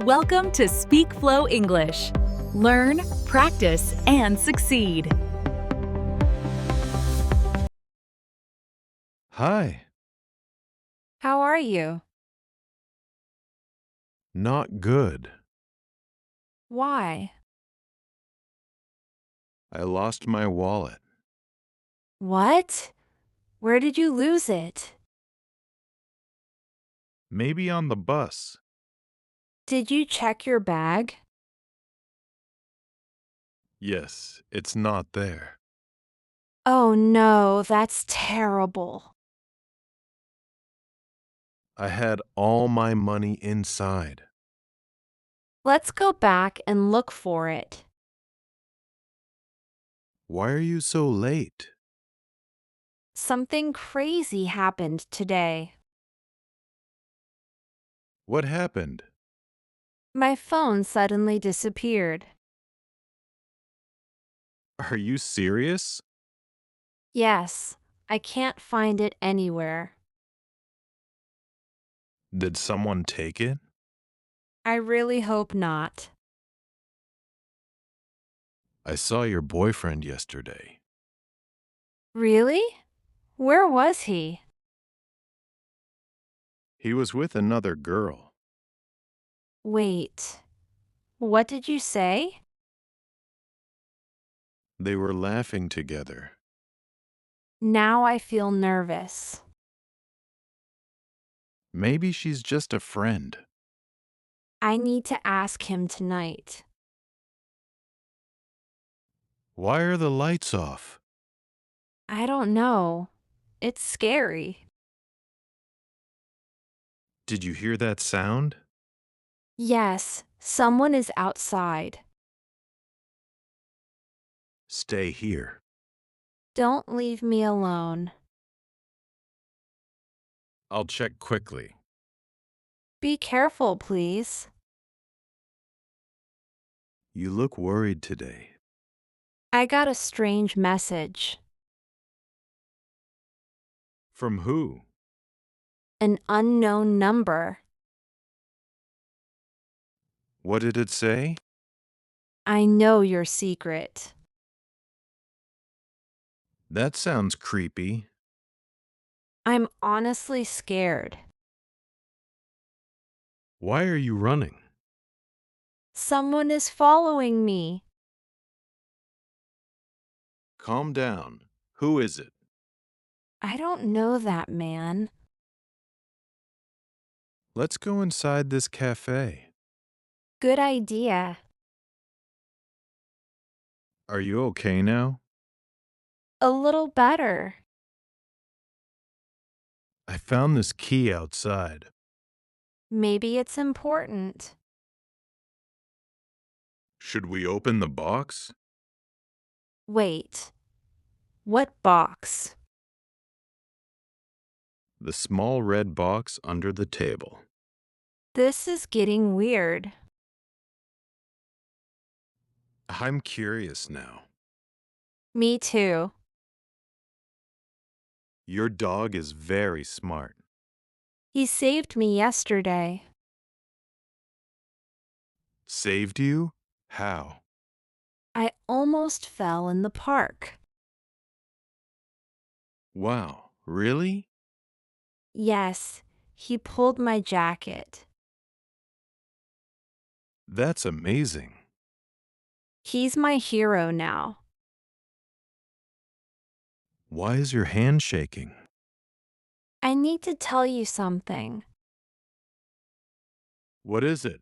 Welcome to Speak Flow English. Learn, practice, and succeed. Hi, How are you? not good. Why? I lost my wallet. What? Where did you lose it? Maybe on the bus. Did you check your bag? Yes, it's not there. Oh no, that's terrible. I had all my money inside. Let's go back and look for it. Why are you so late? Something crazy happened today. What happened? My phone suddenly disappeared. Are you serious? Yes, I can't find it anywhere. Did someone take it? I really hope not. I saw your boyfriend yesterday. Really? Where was he? He was with another girl. Wait, what did you say? They were laughing together. Now I feel nervous. Maybe she's just a friend. I need to ask him tonight. Why are the lights off? I don't know. It's scary. Did you hear that sound? Yes, someone is outside. Stay here. Don't leave me alone. I'll check quickly. Be careful, please. You look worried today. I got a strange message. From who? An unknown number. What did it say? I know your secret. That sounds creepy. I'm honestly scared. Why are you running? Someone is following me. Calm down. Who is it? I don't know that man. Let's go inside this cafe. Good idea. Are you okay now? A little better. I found this key outside. Maybe it's important. Should we open the box? Wait, what box? The small red box under the table. This is getting weird. I'm curious now. Me too. Your dog is very smart. He saved me yesterday. Saved you? How? I almost fell in the park. Wow, really? Yes, he pulled my jacket. That's amazing. He's my hero now. Why is your hand shaking? I need to tell you something. What is it?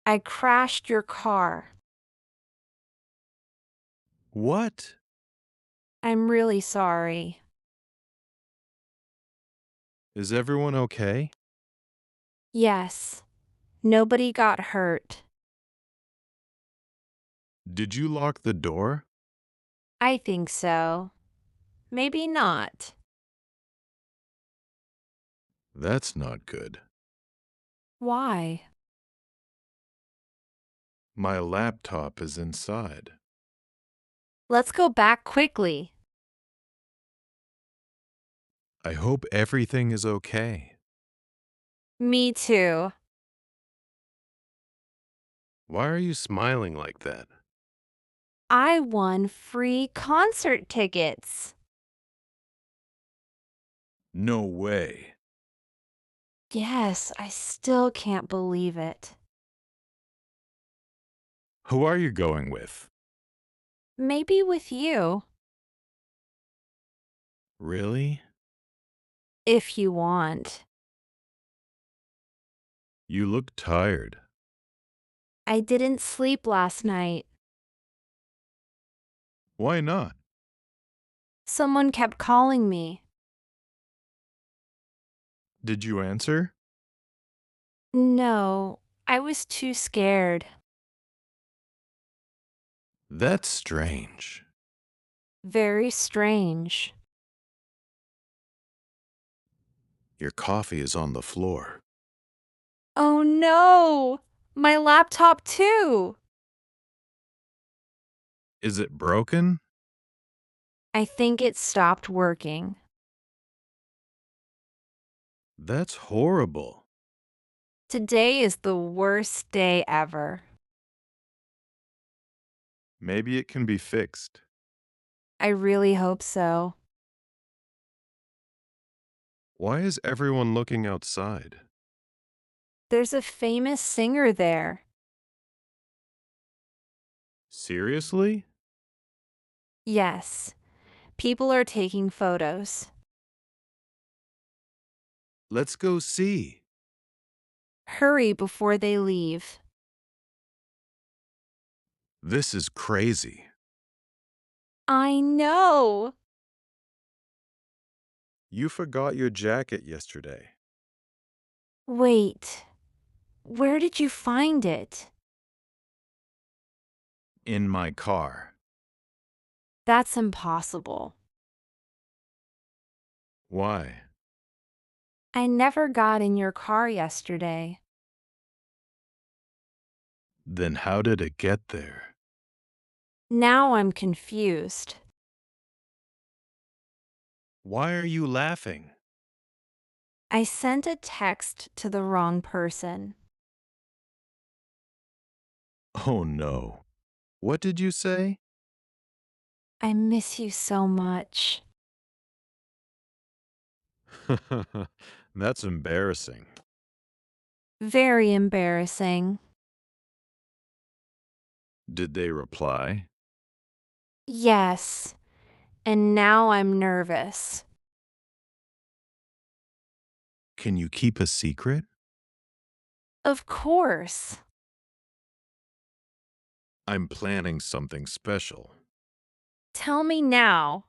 I crashed your car. What? I'm really sorry. Is everyone okay? Yes, nobody got hurt. Did you lock the door? I think so. Maybe not. That's not good. Why? My laptop is inside. Let's go back quickly. I hope everything is okay. Me too. Why are you smiling like that? I won free concert tickets. No way. Yes, I still can't believe it. Who are you going with? Maybe with you, Really? if you want. You look tired. I didn't sleep last night. Why not? Someone kept calling me. Did you answer? No, I was too scared. That's strange. Very strange. Your coffee is on the floor. Oh no! My laptop too! Is it broken? I think it stopped working. That's horrible. Today is the worst day ever. Maybe it can be fixed. I really hope so. Why is everyone looking outside? There's a famous singer there. Seriously? Yes, people are taking photos. Let's go see. Hurry before they leave. This is crazy. I know. You forgot your jacket yesterday. Wait, where did you find it? In my car. That's impossible. Why? I never got in your car yesterday. Then how did it get there? Now I'm confused. Why are you laughing? I sent a text to the wrong person. Oh no. What did you say? I miss you so much. That's embarrassing. Very embarrassing. Did they reply? Yes, and now I'm nervous. Can you keep a secret? Of course. I'm planning something special. Tell me now.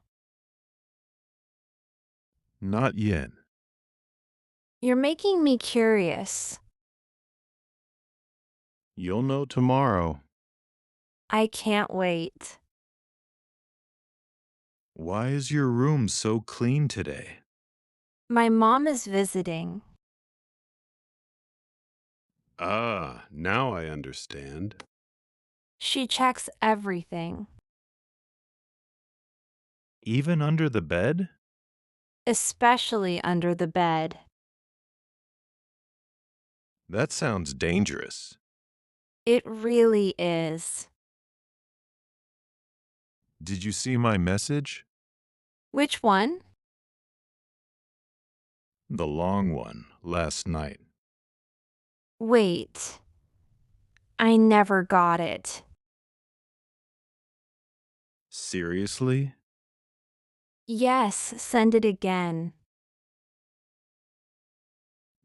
Not yet. You're making me curious. You'll know tomorrow. I can't wait. Why is your room so clean today? My mom is visiting. Ah, now I understand. She checks everything, Even under the bed? especially under the bed. That sounds dangerous. It really is. Did you see my message? Which one? The long one, last night. Wait, I never got it. Seriously? Yes, send it again.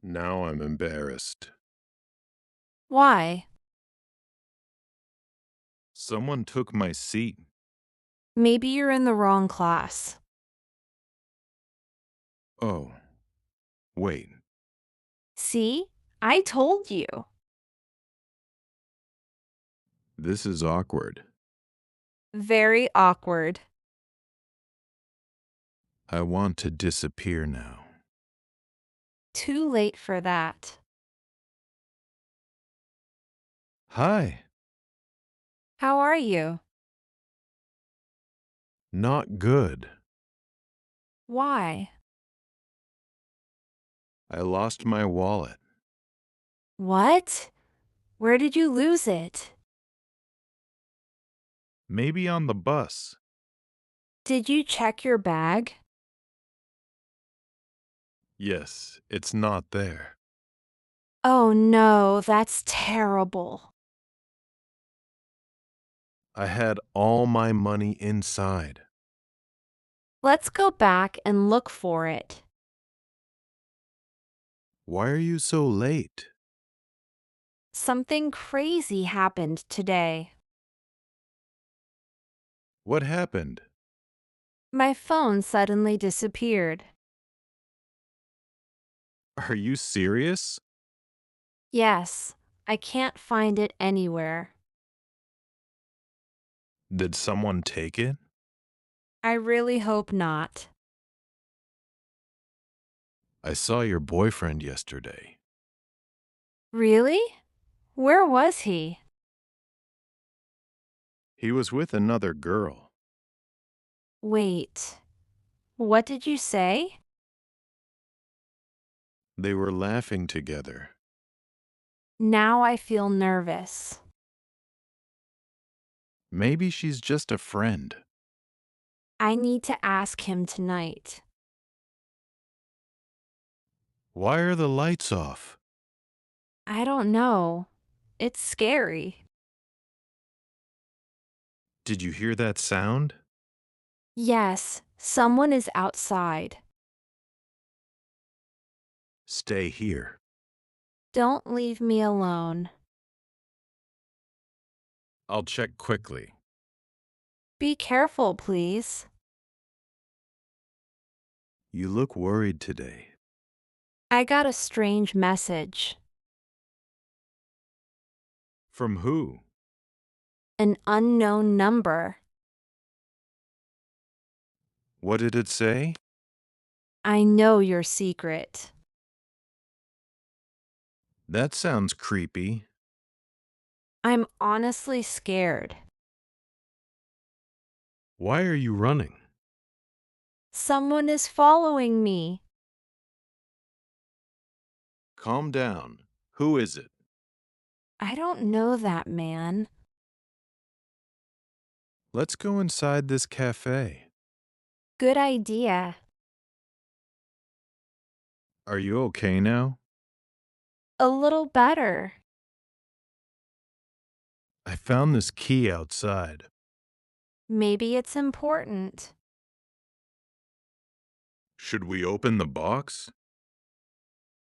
Now I'm embarrassed. Why? Someone took my seat. Maybe you're in the wrong class. Oh, wait. See? I told you. This is awkward. Very awkward. I want to disappear now. Too late for that. Hi. How are you? Not good. Why? I lost my wallet. What? Where did you lose it? Maybe on the bus. Did you check your bag? Yes, it's not there. Oh no, that's terrible. I had all my money inside. Let's go back and look for it. Why are you so late? Something crazy happened today. What happened? My phone suddenly disappeared. Are you serious? Yes, I can't find it anywhere. Did someone take it? I really hope not. I saw your boyfriend yesterday. Really? Where was he? He was with another girl. Wait, what did you say? They were laughing together. Now I feel nervous. Maybe she's just a friend. I need to ask him tonight. Why are the lights off? I don't know. It's scary. Did you hear that sound? Yes, someone is outside. Stay here. Don't leave me alone. I'll check quickly. Be careful, please. You look worried today. I got a strange message. From who? An unknown number. What did it say? I know your secret. That sounds creepy. I'm honestly scared. Why are you running? Someone is following me. Calm down. Who is it? I don't know that man. Let's go inside this cafe. Good idea. Are you okay now? A little better. I found this key outside. Maybe it's important. Should we open the box?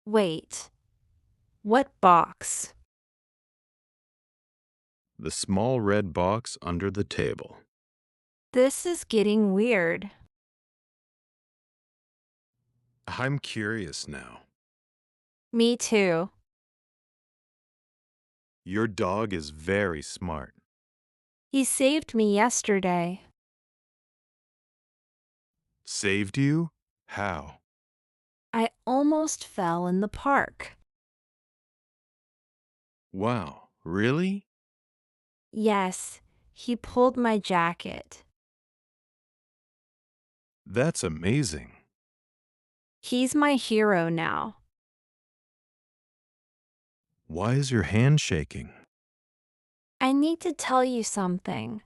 Wait. What box? The small red box under the table. This is getting weird. I'm curious now. Me too. Your dog is very smart. He saved me yesterday. Saved you? How? I almost fell in the park. Wow, really? Yes, he pulled my jacket. That's amazing. He's my hero now. Why is your hand shaking? I need to tell you something.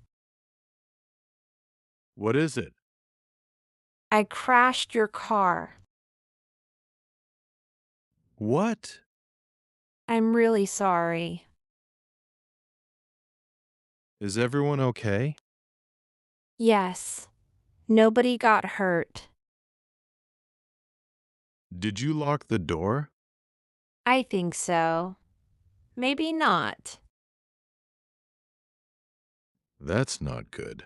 What is it? I crashed your car. What? I'm really sorry. Is everyone okay? Yes, nobody got hurt. Did you lock the door? I think so. Maybe not. That's not good.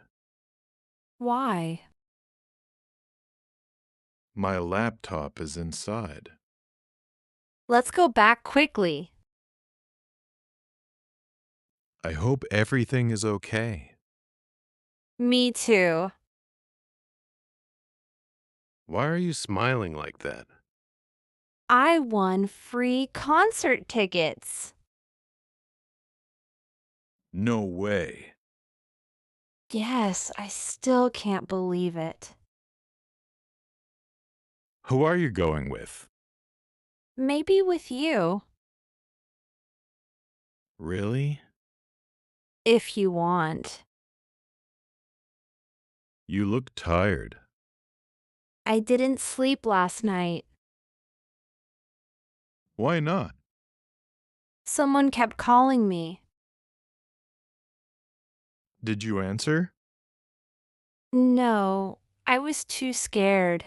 Why? My laptop is inside. Let's go back quickly. I hope everything is okay. Me too. Why are you smiling like that? I won free concert tickets. No way. Yes, I still can't believe it. Who are you going with? Maybe with you. Really? if you want. You look tired. I didn't sleep last night. Why not? Someone kept calling me. Did you answer? No, I was too scared.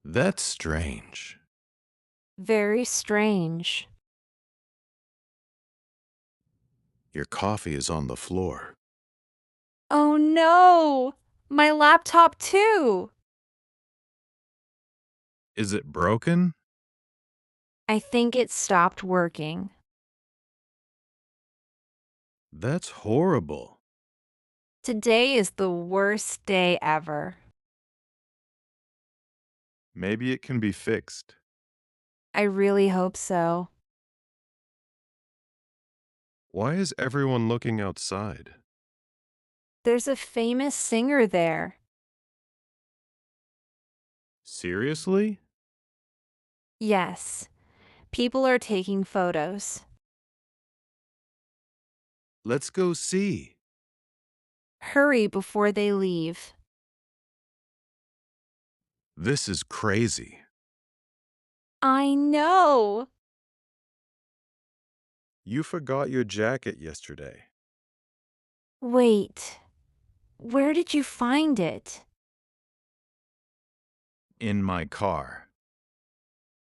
That's strange. Very strange. Your coffee is on the floor. Oh no! My laptop too! Is it broken? I think it stopped working. That's horrible. Today is the worst day ever. Maybe it can be fixed. I really hope so. Why is everyone looking outside? There's a famous singer there. Seriously? Yes, people are taking photos. Let's go see. Hurry before they leave. This is crazy. I know! You forgot your jacket yesterday. Wait, where did you find it? In my car.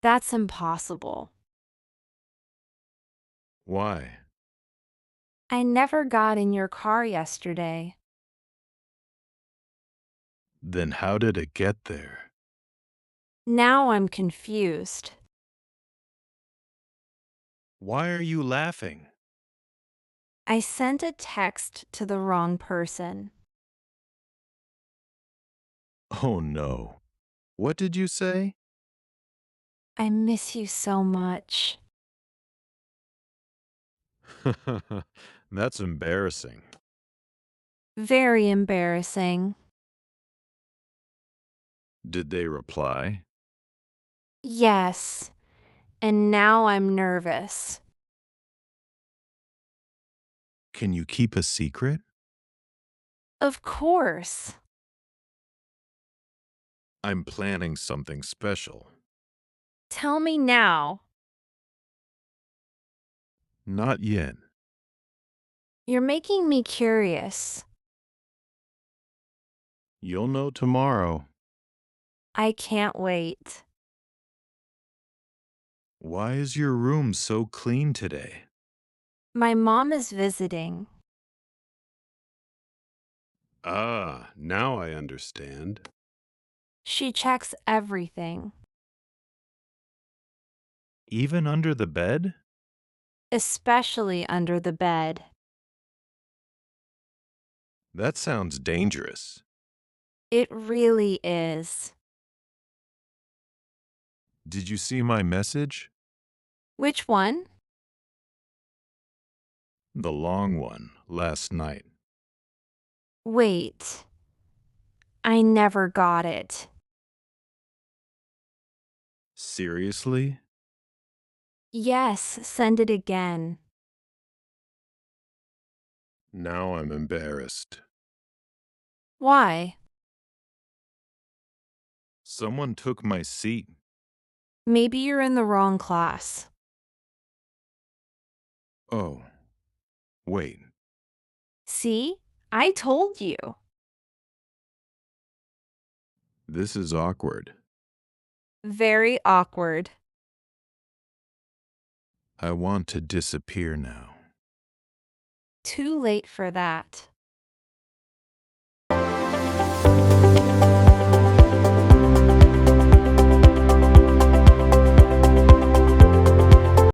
That's impossible. Why? I never got in your car yesterday. Then how did it get there? Now I'm confused. Why are you laughing? I sent a text to the wrong person. Oh no. What did you say? I miss you so much. That's embarrassing. Very embarrassing. Did they reply? Yes, and now I'm nervous. Can you keep a secret? Of course. I'm planning something special. Tell me now. Not yet. You're making me curious. You'll know tomorrow. I can't wait. Why is your room so clean today? My mom is visiting. Ah, now I understand. She checks everything, Even under the bed? especially under the bed. That sounds dangerous. It really is. Did you see my message? Which one? The long one, last night. Wait, I never got it. Seriously? Yes, send it again. Now I'm embarrassed. Why? Someone took my seat. Maybe you're in the wrong class. Oh, wait. See? I told you. This is awkward. Very awkward. I want to disappear now. Too late for that.